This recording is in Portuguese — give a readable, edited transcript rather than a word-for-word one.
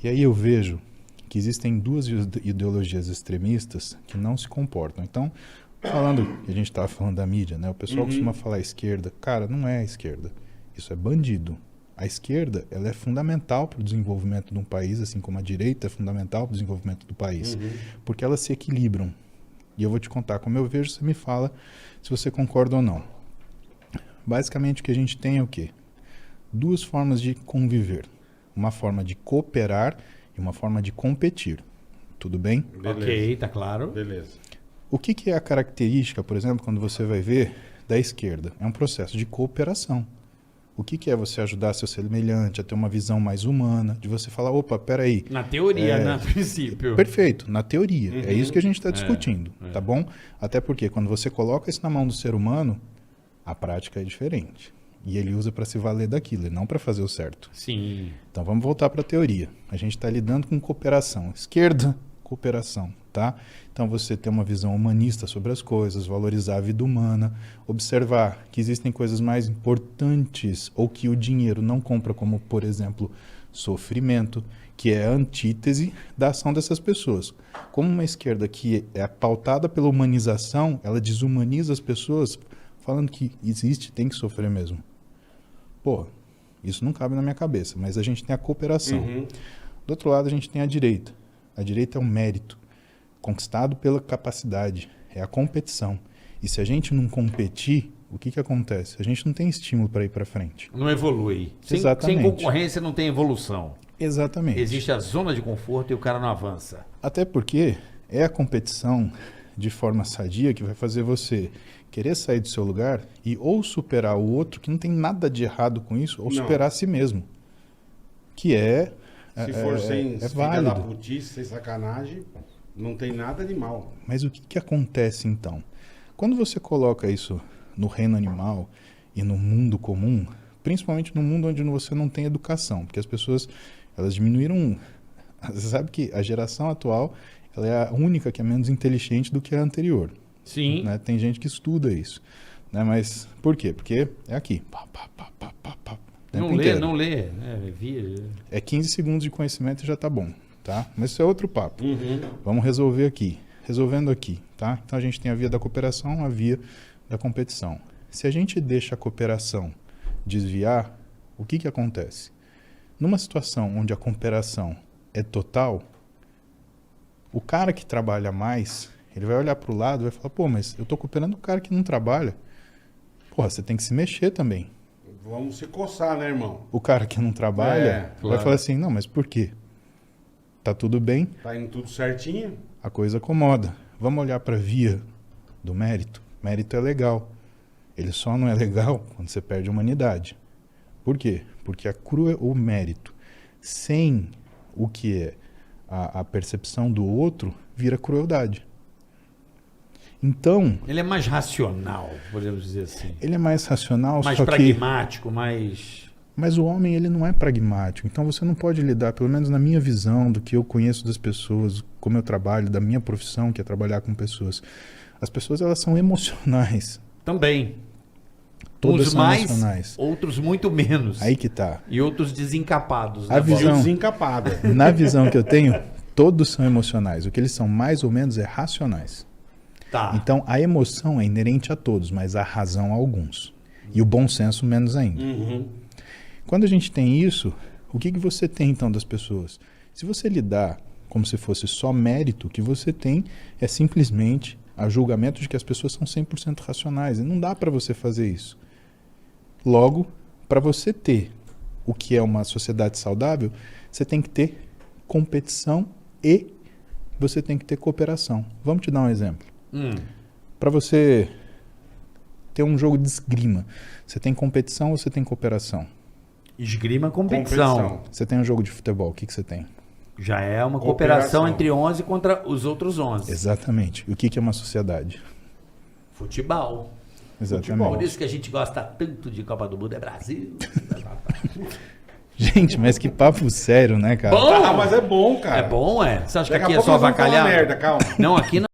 E aí eu vejo que existem duas ideologias extremistas que não se comportam. Então, falando que a gente estava falando da mídia, né? O pessoal costuma falar esquerda. Cara, não é a esquerda. Isso é bandido. A esquerda, ela é fundamental para o desenvolvimento de um país, assim como a direita é fundamental para o desenvolvimento do país, porque elas se equilibram. E eu vou te contar como eu vejo, você me fala se você concorda ou não. Basicamente o que a gente tem é o quê? Duas formas de conviver. Uma forma de cooperar e uma forma de competir. Tudo bem? Beleza. Ok, tá claro. Beleza. O que é a característica, por exemplo, quando você vai ver da esquerda? É um processo de cooperação. O que é você ajudar seu semelhante a ter uma visão mais humana, de você falar, opa, peraí. Na teoria, né? No princípio. Perfeito, na teoria. É isso que a gente está discutindo, tá bom? Até porque quando você coloca isso na mão do ser humano, a prática é diferente. E ele usa para se valer daquilo, e não para fazer o certo. Sim. Então vamos voltar para a teoria. A gente está lidando com cooperação. Esquerda, cooperação, tá? Então você ter uma visão humanista sobre as coisas, valorizar a vida humana, observar que existem coisas mais importantes ou que o dinheiro não compra, como, por exemplo, sofrimento, que é a antítese da ação dessas pessoas. Como uma esquerda que é pautada pela humanização, ela desumaniza as pessoas falando que existe, tem que sofrer mesmo. Pô, isso não cabe na minha cabeça, mas a gente tem a cooperação. Do outro lado, a gente tem a direita. A direita é um mérito conquistado pela capacidade, é a competição. E se a gente não competir, o que acontece? A gente não tem estímulo para ir para frente. Não evolui. Exatamente. Sem concorrência não tem evolução. Exatamente. Existe a zona de conforto e o cara não avança. Até porque é a competição de forma sadia que vai fazer você querer sair do seu lugar e ou superar o outro, que não tem nada de errado com isso, ou superar a si mesmo. Que é Se for sem é filha da válido. putice, sem sacanagem, não tem nada de mal. Mas o que acontece então? Quando você coloca isso no reino animal e no mundo comum, principalmente no mundo onde você não tem educação, porque as pessoas elas diminuíram. Você sabe que a geração atual ela é a única que é menos inteligente do que a anterior. Sim. Né? Tem gente que estuda isso. Né? Mas por quê? Porque é aqui. Pá, pá, pá, pá, pá, pá, Não lê, não lê. É 15 segundos de conhecimento e já tá bom. Tá? Mas isso é outro papo. Vamos resolver aqui. Resolvendo aqui. Tá? Então a gente tem a via da cooperação, a via da competição. Se a gente deixa a cooperação desviar, o que acontece? Numa situação onde a cooperação é total, o cara que trabalha mais, ele vai olhar para o lado e vai falar, pô, mas eu tô cooperando com o cara que não trabalha. Porra, você tem que se mexer também. Vamos se coçar, né, irmão? O cara que não trabalha vai falar assim, não, mas por quê? Tá tudo bem, Tá indo tudo certinho? a coisa acomoda. Vamos olhar para a via do mérito. Mérito é legal. Ele só não é legal quando você perde a humanidade. Por quê? Porque o mérito sem o que é a percepção do outro vira crueldade. Então... Ele é mais racional, podemos dizer assim. Ele é mais racional, mais só pragmático, mais... Mas o homem, ele não é pragmático. Então você não pode lidar, pelo menos na minha visão, do que eu conheço das pessoas, como eu trabalho, da minha profissão, que é trabalhar com pessoas. As pessoas, elas são emocionais. Também. Todas uns são mais, emocionais. outros muito menos. Aí que tá. E outros desencapados. A né, visão- Bola? Desencapada. Na visão que eu tenho, todos são emocionais. O que eles são mais ou menos é racionais. Tá. Então a emoção é inerente a todos, mas a razão a alguns. E o bom senso menos ainda. Quando a gente tem isso, o que você tem então das pessoas? Se você lidar como se fosse só mérito, o que você tem é simplesmente a julgamento de que as pessoas são 100% racionais. E não dá para você fazer isso. Logo, para você ter o que é uma sociedade saudável, você tem que ter competição e você tem que ter cooperação. Vamos te dar um exemplo. Para você ter um jogo de esgrima, você tem competição ou você tem cooperação? Esgrima competição. Você tem um jogo de futebol, o que você tem? Já é uma cooperação Cooperação. entre 11 contra os outros 11. Exatamente. E o que é uma sociedade? Futebol. Exatamente. Por isso que a gente gosta tanto de Copa do Mundo, é Brasil. Gente, mas que papo sério, né, cara? Bom! Ah, mas é bom, cara. É bom, é? Você acha que Daqui aqui a é pouco só nós vamos falar avacalhar? merda, calma. Não, aqui não.